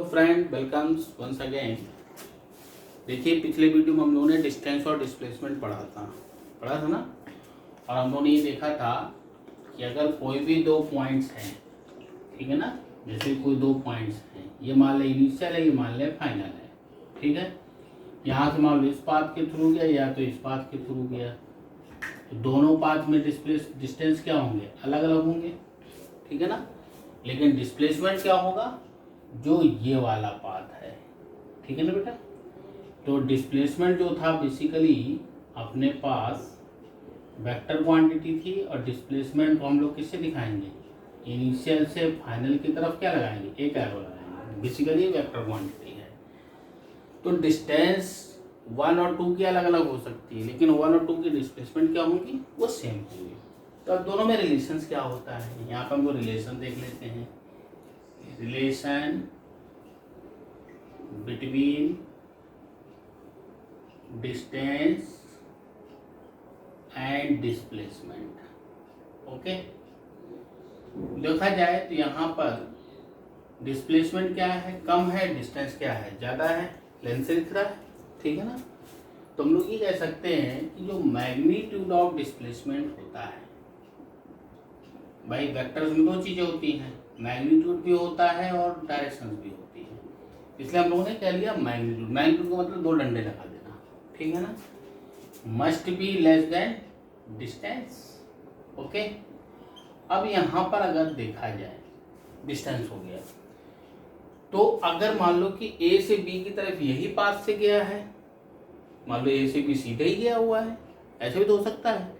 Friend, welcomes once again. देखिए, पिछले video में हम लोगों ने डिस्टेंस और डिस्प्लेसमेंट पढ़ा था ना। और हम लोगों ने ये देखा था कि अगर कोई भी दो पॉइंट्स हैं, ठीक है ना, जैसे कोई दो पॉइंट्स हैं, ये मान लें इनिशियल है, ये मान लें फाइनल है, ठीक है। यहाँ से मान लो इस पाथ के थ्रू गया या तो इस पाथ के थ्रू गया, तो दोनों पाथ में डिस्टेंस क्या होंगे, अलग अलग होंगे, ठीक है ना। लेकिन डिस्प्लेसमेंट क्या होगा, जो ये वाला पाथ है, ठीक है ना बेटा। तो डिस्प्लेसमेंट जो था बेसिकली अपने पास वेक्टर क्वांटिटी थी, और डिस्प्लेसमेंट को हम लोग किससे दिखाएंगे, इनिशियल से फाइनल की तरफ क्या लगाएंगे, एक एरो लगाएंगे। बेसिकली ये वेक्टर क्वांटिटी है। तो डिस्टेंस 1 और 2 की अलग अलग हो सकती है, लेकिन 1 और 2 की डिस्प्लेसमेंट क्या होगी, वो सेम होगी। तो अब दोनों में रिलेशंस क्या होता है, यहाँ पर हम लोग रिलेशन देख लेते हैं। Relation between distance and displacement. Okay, देखा जाए तो यहाँ पर डिस्प्लेसमेंट क्या है, कम है, डिस्टेंस क्या है, ज़्यादा है, लेंथ से दिख रहा है, ठीक है ना। तो हम लोग ये कह सकते हैं कि जो मैग्नीट्यूड ऑफ डिस्प्लेसमेंट होता है, भाई वेक्टर्स में दो चीज़ें होती हैं, मैग्नीट्यूड भी होता है और डायरेक्शंस भी होती है। इसलिए हम लोगों ने कह लिया मैग्नीट्यूड। मैग्नीट्यूड का मतलब दो डंडे लगा देना, ठीक है ना। Must be less than distance. Okay, अब यहाँ पर अगर देखा जाए डिस्टेंस हो गया, तो अगर मान लो कि ए से बी की तरफ यही पाथ से गया है, मान लो ए से बी सीधे ही गया हुआ है, ऐसे भी तो हो सकता है,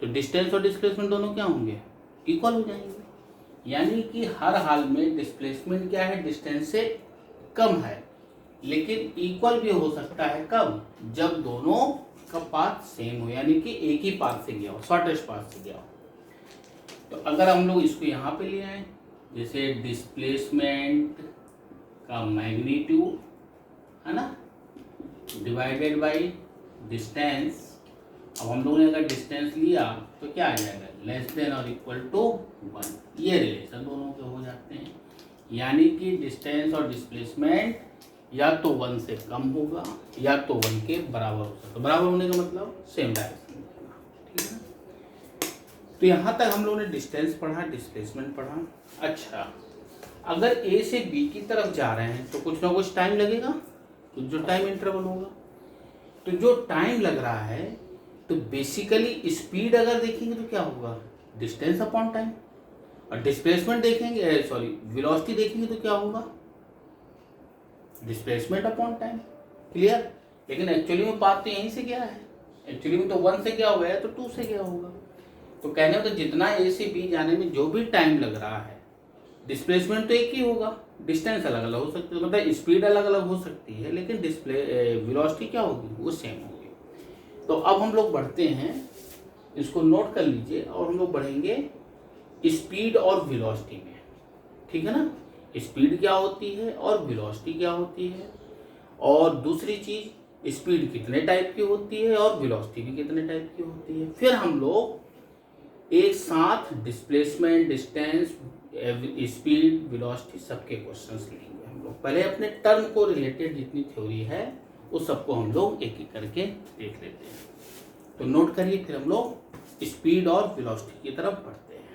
तो डिस्टेंस और डिस्प्लेसमेंट दोनों क्या होंगे, इक्वल हो जाएंगे। यानी कि हर हाल में डिस्प्लेसमेंट क्या है, डिस्टेंस से कम है, लेकिन इक्वल भी हो सकता है कब, जब दोनों का पाथ सेम हो, यानी कि एक ही पाथ से गया हो, शॉर्टेस्ट पाथ से गया हो। तो अगर हम लोग इसको यहाँ पे ले आए, जैसे डिस्प्लेसमेंट का मैग्नीट्यूड है ना, डिवाइडेड बाय डिस्टेंस। अब हम लोगों ने अगर डिस्टेंस लिया तो क्या आ जाएगा, लेस देन और इक्वल टू 1। ये रिलेशन दोनों के हो जाते हैं, यानी कि डिस्टेंस और डिस्प्लेसमेंट या तो 1 से कम होगा या तो 1 के बराबर हो सकता है। बराबर होने का मतलब सेम डायरेक्शन में होगा, ठीक है ना। तो यहाँ तक हम लोगों ने डिस्टेंस पढ़ा, डिस्प्लेसमेंट पढ़ा। अच्छा, अगर ए से बी की तरफ जा रहे हैं तो कुछ ना कुछ टाइम लगेगा, कुछ जो टाइम इंटरवल होगा। तो जो टाइम लग रहा है, तो बेसिकली स्पीड अगर देखेंगे तो क्या होगा, डिस्टेंस अपॉन टाइम। और डिस्प्लेसमेंट देखेंगे, सॉरी वेलोसिटी देखेंगे तो क्या होगा, डिस्प्लेसमेंट अपॉन टाइम। क्लियर। लेकिन एक्चुअली में पाथ तो यहीं से गया है, एक्चुअली में तो 1 से गया हुआ है, तो 2 से गया होगा। तो कहने में तो जितना ए से बी जाने में जो भी टाइम लग रहा है, डिस्प्लेसमेंट तो एक ही होगा, डिस्टेंस अलग अलग हो सकती है, मतलब स्पीड अलग अलग हो सकती है, लेकिन वेलोसिटी क्या होगी, वो सेम होगी। तो अब हम लोग बढ़ते हैं, इसको नोट कर लीजिए, और हम लोग बढ़ेंगे स्पीड और वेलोसिटी में, ठीक है ना। स्पीड क्या होती है और वेलोसिटी क्या होती है, और दूसरी चीज स्पीड कितने टाइप की होती है और वेलोसिटी भी कितने टाइप की होती है। फिर हम लोग एक साथ डिस्प्लेसमेंट, डिस्टेंस, स्पीड, वेलोसिटी सबके क्वेश्चंस लेंगे हम लोग। पहले अपने टर्म को रिलेटेड जितनी थ्योरी है उस सबको हम लोग एक एक करके देख लेते हैं। तो नोट करिए, फिर हम लोग स्पीड और वेलोसिटी की तरफ बढ़ते हैं।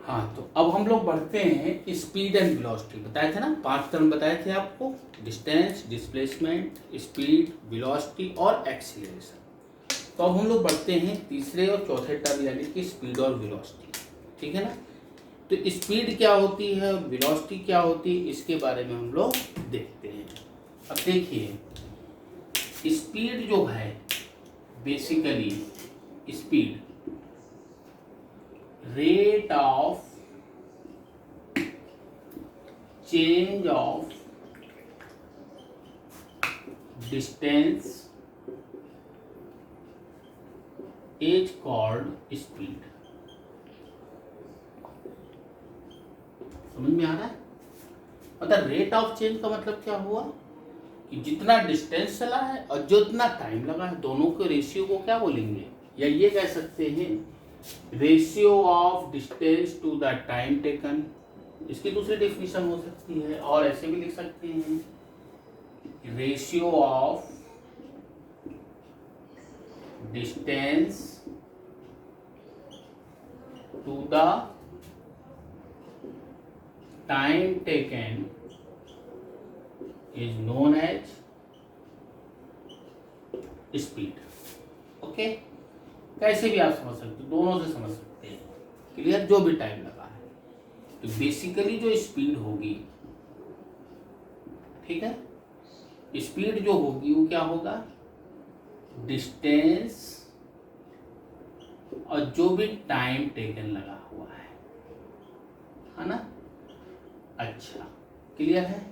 हाँ, तो अब हम लोग बढ़ते हैं स्पीड एंड वेलोसिटी। बताए थे ना, 5 टर्म बताए थे आपको, डिस्टेंस, डिस्प्लेसमेंट, स्पीड, वेलोसिटी और एक्सीलरेशन। तो अब हम लोग बढ़ते हैं तीसरे और चौथे टर्म, यानी कि स्पीड और वेलोसिटी, ठीक है ना। तो स्पीड क्या होती है, वेलोसिटी क्या होती है, इसके बारे में हम लोग देखते हैं। अब देखिए, स्पीड जो है, basically speed rate of change of distance is called speed. समझ में आ रहा है, मतलब रेट ऑफ चेंज का मतलब क्या हुआ कि जितना डिस्टेंस चला है और जितना टाइम लगा है, दोनों के रेशियो को क्या बोलेंगे, या ये कह सकते हैं ratio of distance to the time taken, इसकी दूसरी डेफिनेशन हो सकती है, और ऐसे भी लिख सकते हैं, ratio of distance to the time taken is known as speed. Okay, कैसे भी आप समझ सकते हो, दोनों से समझ सकते हैं, क्लियर, जो भी टाइम लगा है। तो बेसिकली जो स्पीड होगी, ठीक है, स्पीड जो होगी वो क्या होगा, डिस्टेंस और जो भी टाइम टेकन लगा हुआ है ना। अच्छा, क्लियर है।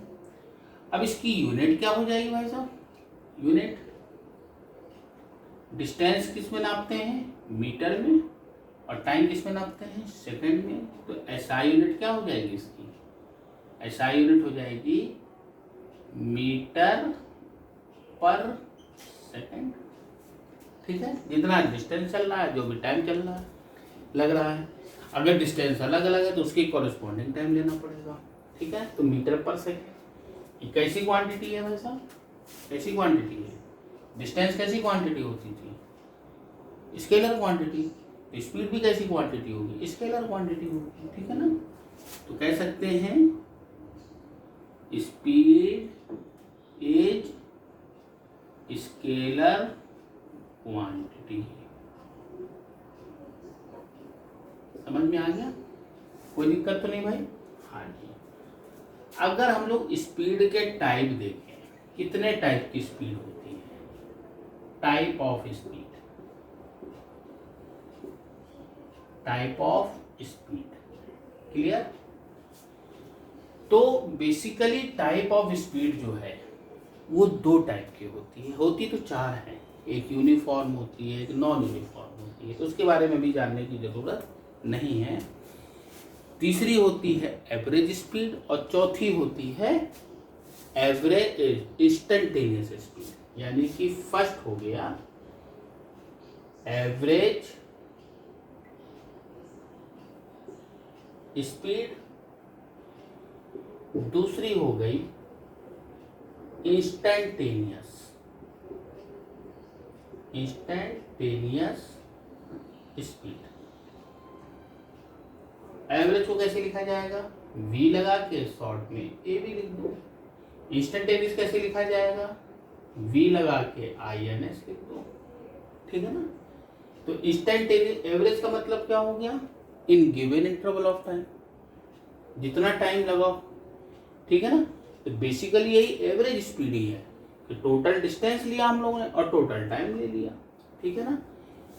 अब इसकी यूनिट क्या हो जाएगी भाई साहब, यूनिट डिस्टेंस किस में नापते हैं, मीटर में, और टाइम किस में नापते हैं, सेकंड में। तो एसआई यूनिट क्या हो जाएगी इसकी, एसआई यूनिट हो जाएगी मीटर पर सेकंड। ठीक है, जितना डिस्टेंस चल रहा है, जो भी टाइम चल रहा है लग रहा है, अगर डिस्टेंस अलग अलग है तो उसकी कॉरेस्पॉन्डिंग टाइम लेना पड़ेगा। ठीक है, तो मीटर पर सेकंड ये कैसी क्वांटिटी है भाई साहब, कैसी क्वांटिटी है, डिस्टेंस कैसी क्वांटिटी होती थी, स्केलर क्वांटिटी, तो स्पीड भी कैसी क्वांटिटी होगी, स्केलर क्वांटिटी होगी। ठीक है ना, तो कह सकते हैं स्पीड इज स्केलर क्वांटिटी। समझ में आ गया, कोई दिक्कत तो नहीं भाई। हाँ जी, अगर हम लोग स्पीड के टाइप देखें, कितने टाइप की स्पीड होती है, type of speed, type of speed, clear. तो बेसिकली टाइप ऑफ स्पीड जो है वो दो टाइप की होती है, होती तो चार है, एक यूनिफॉर्म होती है, एक नॉन यूनिफॉर्म होती है, तो उसके बारे में भी जानने की जरूरत नहीं है। तीसरी होती है एवरेज स्पीड, और चौथी होती है एवरेज इंस्टेंटेनियस स्पीड, यानी कि फर्स्ट हो गया एवरेज स्पीड, दूसरी हो गई इंस्टेंटेनियस, इंस्टेंटेनियस स्पीड। एवरेज को कैसे लिखा जाएगा, v लगा के शॉर्ट में a भी लिख दो। इंस्टेंटेनियस कैसे लिखा जाएगा, v लगा के ins लिख दो। ठीक है ना, तो इंस्टेंटेनियस एवरेज का मतलब क्या हो गया, in given interval of time, जितना टाइम लगाओ। ठीक है ना, तो बेसिकली यही एवरेज स्पीड ही है कि टोटल डिस्टेंस लिया हम लोगों ने और टोटल टाइम ले लिया। ठीक है ना,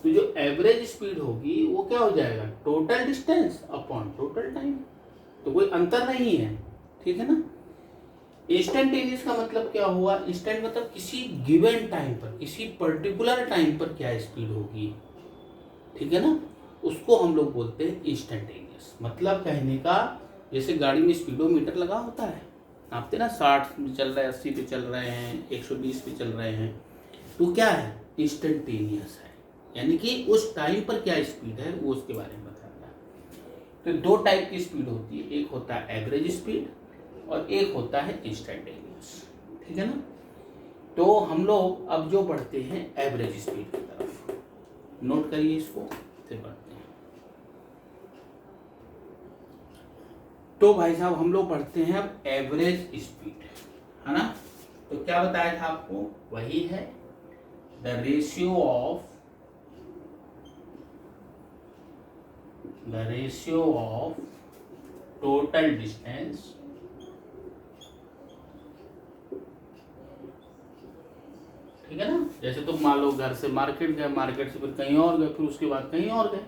तो जो एवरेज स्पीड होगी वो क्या हो जाएगा, total distance upon total time, तो कोई अंतर नहीं है। ठीक है ना, इंस्टेंटेनियस का मतलब क्या हुआ, इंस्टेंट मतलब किसी गिवन टाइम पर, किसी पर्टिकुलर टाइम पर क्या स्पीड होगी। ठीक है ना, उसको हम लोग बोलते हैं इंस्टेंटेनियस। मतलब कहने का, जैसे गाड़ी में स्पीडोमीटर लगा होता है, नापते ना 60 में चल रहा है, 80 पे चल रहे हैं, 120 पे चल रहे हैं, तो क्या है, इंस्टेंटेनियस है, यानी कि उस टाइम पर क्या स्पीड है वो उसके बारे में बताता है। तो दो टाइप की स्पीड होती है, एक होता है एवरेज स्पीड और एक होता है इंस्टेंटेनियस। ठीक है ना, तो हम लोग अब जो बढ़ते हैं एवरेज स्पीड की तरफ, नोट करिए इसको, फिर बढ़ते हैं। तो भाई साहब हम लोग बढ़ते हैं अब एवरेज स्पीड, है ना। तो क्या बताया था आपको, वही है the ratio of total distance ठीक है ना। जैसे तुम मान लो घर से मार्केट गए, मार्केट से फिर कहीं और गए, फिर उसके बाद कहीं और गए,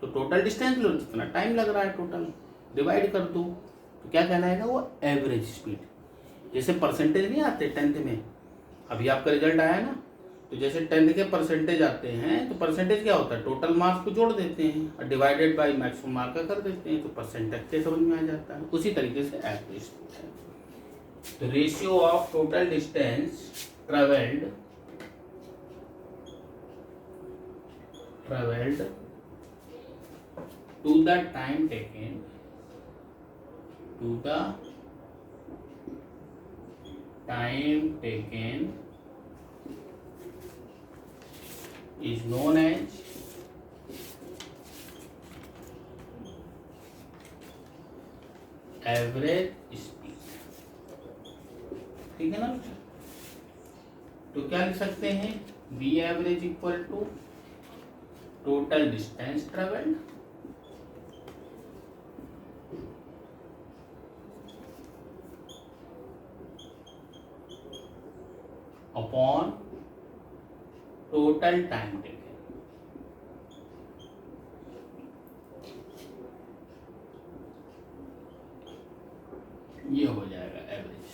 तो टोटल डिस्टेंस लो, जितना टाइम लग रहा है टोटल डिवाइड कर दो, तो क्या कहलाएगा वो एवरेज स्पीड। जैसे परसेंटेज नहीं आते 10th में, अभी आपका रिजल्ट आया ना, तो जैसे 10th के परसेंटेज आते हैं, तो परसेंटेज क्या होता है, टोटल मार्क्स को जोड़ देते हैं और डिवाइडेड बाय मैक्सिमम मार्क का कर देते हैं, तो परसेंटेज के समझ में आ जाता है। उसी तरीके से एवरेज स्पीड है, तो ratio of total distance travelled to the time taken is known as average speed. ठीक है ना? तो क्या लिख सकते हैं, B average equal to total distance travelled upon total time taken. ये हो जाएगा एवरेज।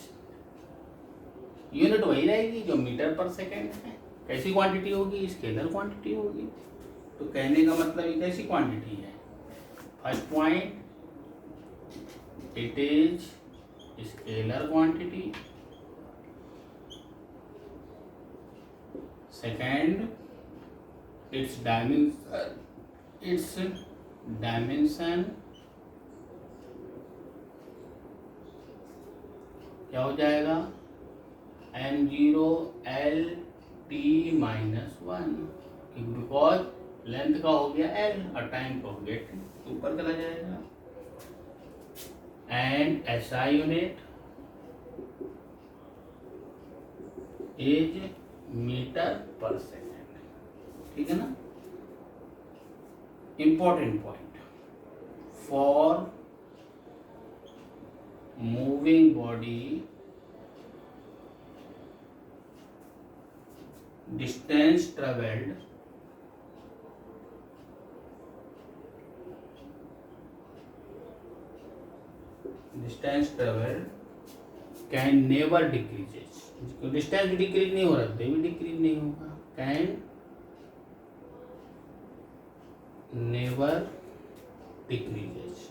यूनिट वही रहेगी जो मीटर पर सेकेंड है। कैसी क्वांटिटी होगी, स्केलर क्वांटिटी होगी। तो कहने का मतलब ये कैसी क्वांटिटी है, first point it is scalar quantity, second it's dimension क्या हो जाएगा, m0 l t -1, because length का हो गया l और टाइम का हो गया t, ऊपर चला जाएगा। And SI unit is metre per second. ठीक है ना? Important point, for moving body distance traveled can never decreases। Distance भी डिक्रीज नहीं हो रहा, भी डिक्रीज नहीं होगा, कैन नेवर डिक्रीजेस।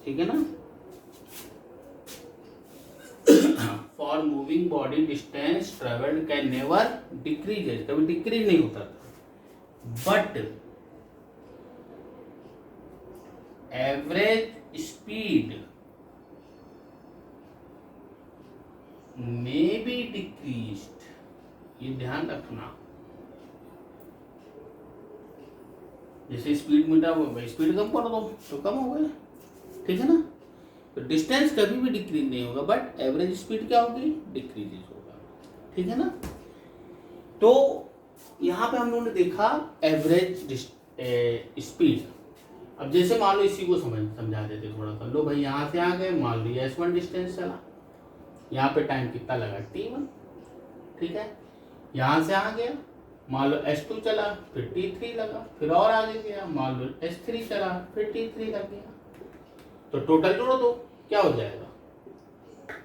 ठीक है ना? For moving body distance travelled can never decrease, कभी डिक्रीज नहीं होता था, but average speed may be decreased. ये ध्यान रखना, जैसे स्पीड मीटर, स्पीड कम कर दो तो कम हो गया। ठीक है ना? तो डिस्टेंस कभी भी डिक्रीज नहीं होगा, बट एवरेज स्पीड क्या होगी, डिक्रीजेज होगा। ठीक है ना? तो यहाँ पे हम लोगों ने देखा एवरेज स्पीड। अब जैसे मान लो इसी को समझा देते थोड़ा सा। लो भाई यहाँ से आ गए, मान लो S1 डिस्टेंस चला, यहाँ पे टाइम कितना लगा T1। ठीक है? यहाँ से आ गया, मान लो S2 चला, फिर T3 लगा, फिर और आगे गया, मान लो S3 चला, फिर T3 लग गया। तो टोटल जोड़ दो, क्या हो जाएगा,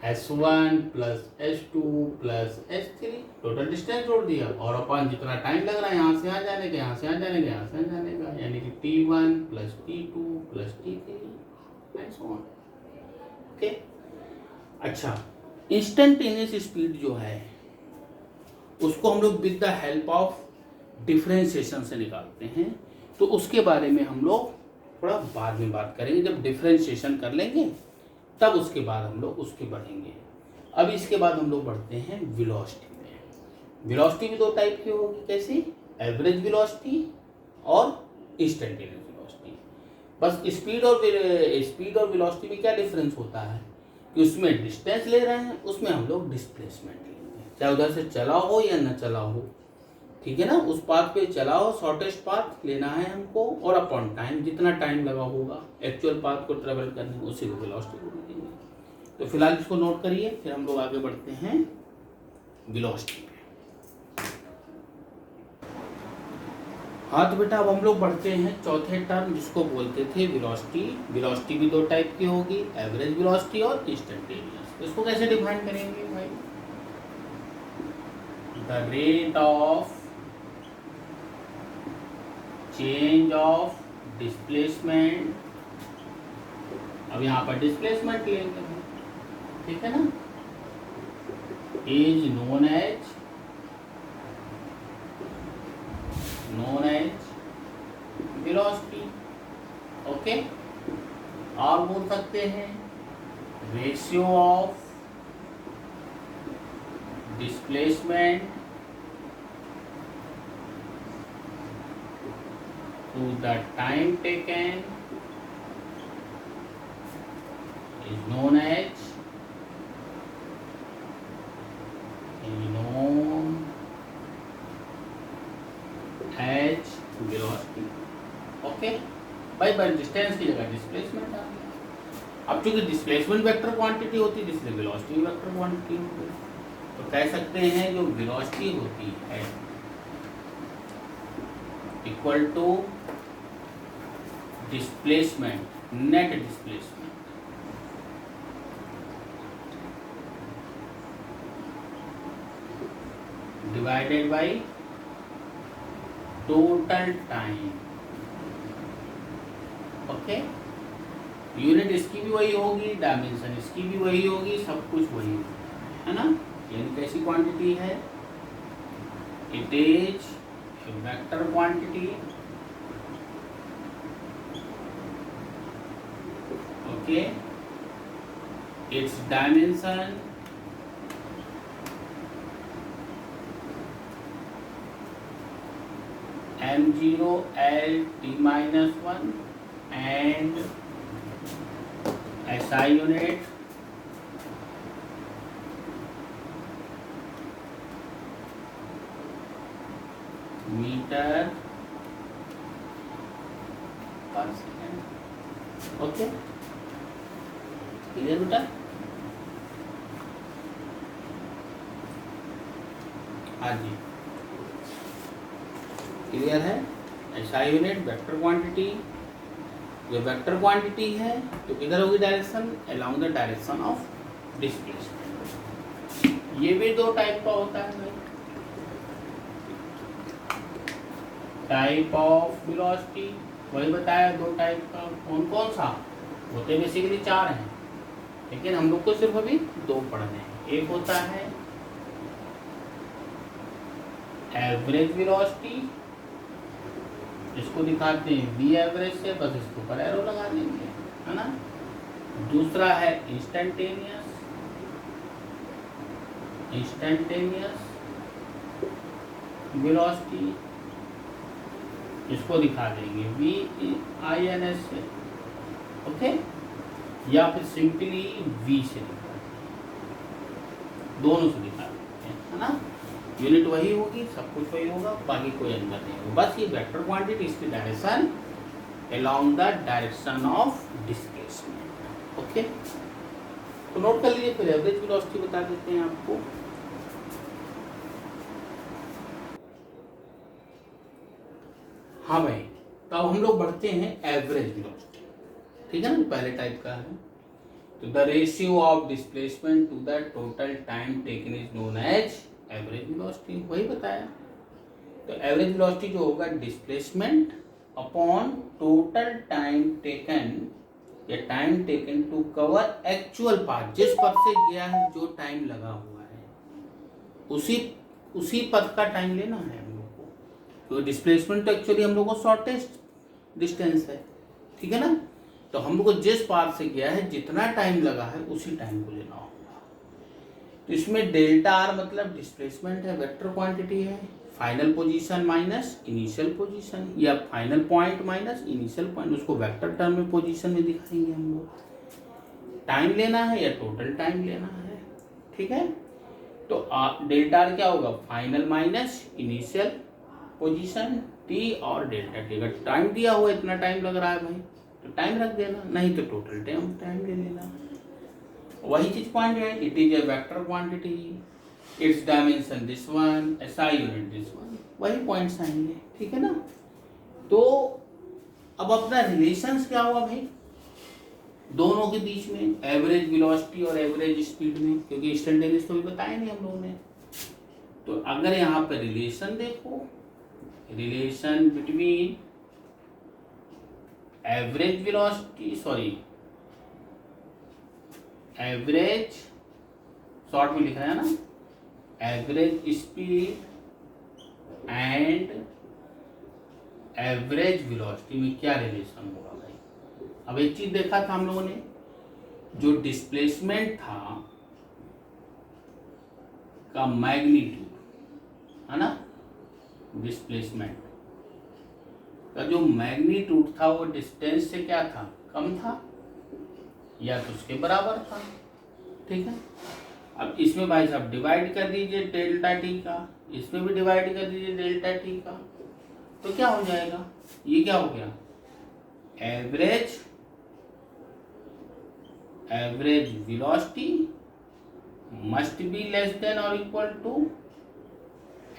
S1 plus S2 plus S3, total distance जोड़ दिया, और अपन जितना टाइम लग रहा है यहाँ से आ जाने का, यहाँ से आ जाने का, यहाँ से आ जाने का, यानी कि T1 plus T2 plus T3 and so on. Okay? अच्छा, इंस्टेंटेनियस स्पीड जो है उसको हम लोग with the help of differentiation से निकालते हैं। तो उसके बारे में हम लोग थोड़ा बाद में बात करेंगे, जब डिफरेंशिएशन कर लेंगे तब उसके बाद हम लोग उसके बढ़ेंगे। अब इसके बाद हम लोग बढ़ते हैं वेलोसिटी में। वेलोसिटी भी दो टाइप की होगी, कैसी, एवरेज वेलोसिटी और इंस्टेंटेनियस वेलोसिटी। बस स्पीड और वेलोसिटी में क्या डिफरेंस होता है कि उसमें डिस्टेंस ले रहे हैं, उसमें हम लोग डिस्प्लेसमेंट लेंगे, चाहे उधर से चला हो या न चला हो। ठीक है ना? उस पाथ पे चला हो, शॉर्टेस्ट पाथ लेना है हमको, और अपॉन टाइम, जितना टाइम लगा होगा एक्चुअल पाथ को ट्रेवल करने में, उसी को वेलोसिटी बोलेंगे। तो फिलहाल इसको नोट करिए, फिर हम लोग आगे बढ़ते हैं वेलोसिटी पे। हाँ तो बेटा अब हम लोग बढ़ते हैं चौथे टर्म जिसको बोलते थे वेलोसिटी। वेलोसिटी भी दो टाइप की होगी, एवरेज वेलोसिटी और इंस्टेंटेनियस। इसको कैसे डिफाइन करेंगे भाई, the rate of change of displacement. अब यहाँ पर डिस्प्लेसमेंट लेंगे, ठीक है ना, is known as known as velocity. Okay, और बोल सकते हैं ratio of displacement to the time taken is known as velocity. Okay भाई, बाय डिस्टेंस की जगह डिस्प्लेसमेंट आ गया। अब चूंकि डिस्प्लेसमेंट वेक्टर क्वांटिटी होती है इसलिए वेलोसिटी वेक्टर क्वांटिटी हो गई। तो कह सकते हैं जो वेलोसिटी होती है equal to displacement, net displacement divided by total time. Okay, unit इसकी भी वही होगी, डायमेंशन इसकी भी वही होगी, सब कुछ वही होगा, है ना। यानी कैसी क्वांटिटी है, it is vector quantity. Okay, its dimension m0 l t-1 and SI unit metre per second. Okay, clear बेटा? हाँ जी, क्लियर है। SI यूनिट वेक्टर क्वांटिटी, जो वेक्टर क्वांटिटी है तो इधर होगी direction along the direction of displacement. ये भी दो टाइप का होता है भाई, टाइप ऑफ वेलोसिटी वही बताया, दो टाइप का। कौन कौन सा होते? बेसिकली चार हैं, लेकिन हम लोग को सिर्फ अभी दो पढ़ने हैं। एक होता है एवरेज वेलोसिटी, इसको दिखाते हैं v एवरेज से, बस इसको पर एरो लगा देंगे, है ना। दूसरा है इंस्टेंटेनियस वेलोसिटी, इसको दिखा देंगे v/ins से। ओके, या फिर सिंपली v से दिखा देंगे, दोनों से दिखा देंगे, है ना। यूनिट वही होगी, सब कुछ वही होगा, बाकी कोई अंतर नहीं होगा। बस ये वेक्टर क्वांटिटी, इसकी direction along the direction of displacement. Okay, तो नोट कर लीजिए। फिर एवरेज वेलोसिटी बता देते हैं आपको। हाँ भाई, तो अब हम लोग बढ़ते हैं एवरेज वेलोसिटी, ठीक है ना, पहले टाइप का है। तो the ratio of displacement to the total time taken is known as average velocity, वही बताया। तो एवरेज वेलोसिटी जो होगा displacement upon total time taken, या time taken to cover actual path, जिस पथ से गया है जो टाइम लगा हुआ है उसी पथ का टाइम लेना है हम लोग को। तो डिस्प्लेसमेंट तो एक्चुअली हम लोग को शॉर्टेस्ट डिस्टेंस है, ठीक है ना। तो हम लोग को जिस पाथ से गया है जितना टाइम लगा है उसी टाइम को लेना होगा। तो इसमें डेल्टा आर मतलब डिस्प्लेसमेंट है, वेक्टर क्वांटिटी है, final position minus initial position, या final point minus initial point, उसको वेक्टर टर्म में पोजीशन में दिखाएंगे हम लोग। टाइम लेना है या टोटल टाइम लेना है, ठीक है। तो डेल्टा आर क्या होगा, final minus initial position T और डेल्टा टी। अगर टाइम दिया हुआ इतना टाइम लग रहा है भाई तो टाइम रख देना, नहीं तो टोटल टाइम ले लेना। वही चीज पॉइंट है, it is a vector quantity, it's dimension this one, SI unit this one, वही पॉइंट्स आएंगे, ठीक है ना। तो अब अपना रिलेशंस क्या हुआ भाई दोनों के बीच में, एवरेज वेलोसिटी और एवरेज स्पीड में, क्योंकि इंस्टेंटेनियस तो भी बताया नहीं हम लोगों ने। तो अगर यहाँ पे रिलेशन देखो, relation between average velocity, sorry average, short में लिख रहे हैं ना, average speed and average velocity में क्या रिलेशन होगा भाई। अब एक चीज देखा था हम लोगों ने, जो डिस्प्लेसमेंट था का मैग्नीट्यूड, है ना, डिस्प्लेसमेंट का जो मैग्नीट्यूड था वो डिस्टेंस से क्या था, कम था या तो उसके बराबर था। ठीक है, अब इसमें भाई साहब डिवाइड कर दीजिए डेल्टा टी का, इसमें भी डिवाइड कर दीजिए डेल्टा टी का, तो क्या हो जाएगा, ये क्या हो गया, average velocity must be less than और इक्वल टू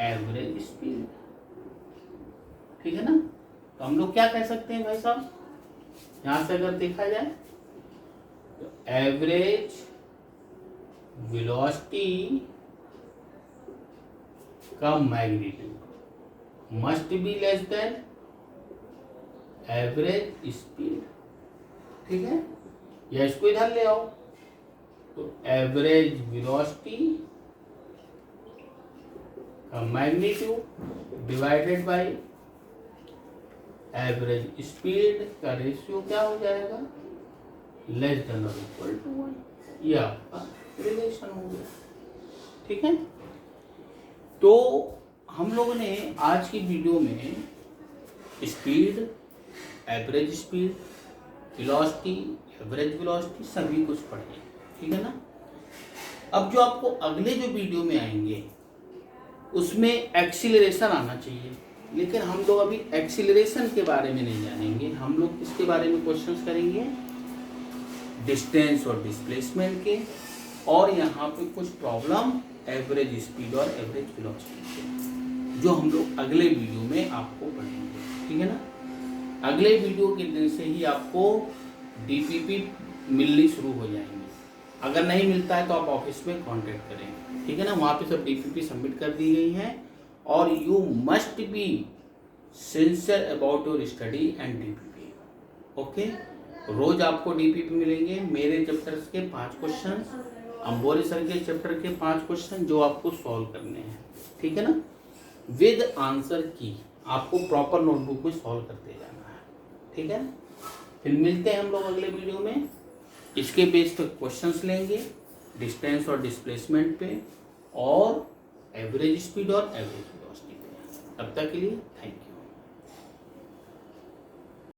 एवरेज स्पीड। ठीक है ना, तो हम लोग क्या कह सकते हैं भाई साहब, यहां से अगर देखा जाए तो एवरेज वेलोसिटी का magnitude must be less than average speed. ठीक है, या इसको इधर ले आओ, तो एवरेज वेलोसिटी का magnitude divided by average speed का रेशियो क्या हो जाएगा, लेस देन और इक्वल टू 1। ये आपका रिलेशन हो गया। ठीक है, तो हम लोगों ने आज की वीडियो में speed, average speed, velocity, average velocity सभी कुछ पढ़े। ठीक है ना, अब जो आपको अगले जो वीडियो में आएंगे उसमें एक्सीलरेशन आना चाहिए, लेकिन हम लोग अभी एक्सीलरेशन के बारे में नहीं जानेंगे। हम लोग इसके बारे में क्वेश्चंस करेंगे डिस्टेंस और डिस्प्लेसमेंट के, और यहाँ पे कुछ प्रॉब्लम एवरेज स्पीड और एवरेज वेलोसिटी के, जो हम लोग अगले वीडियो में आपको पढ़ेंगे। ठीक है ना, अगले वीडियो के दिन से ही आपको डीपीपी मिलनी शुरू हो जाएंगे। अगर नहीं मिलता है तो आप ऑफिस में कांटेक्ट करें। ठीक है ना, वहाँ पे सब डीपीपी सबमिट कर दी गई हैं, और you must be sincere about your study and DPP. Okay, रोज आपको डीपीपी मिलेंगे, मेरे चैप्टर के 5 क्वेश्चन, अंबोरी सर के चैप्टर के 5 क्वेश्चन जो आपको सॉल्व करने हैं। ठीक है ना, विद आंसर की आपको प्रॉपर नोटबुक में सॉल्व करते जाना है। ठीक है, फिर मिलते हैं हम लोग अगले वीडियो में। इसके बेस पे क्वेश्चंस लेंगे डिस्टेंस और डिस्प्लेसमेंट पे, और एवरेज स्पीड और एवरेज वेलोसिटी पे। तब तक के लिए थैंक यू।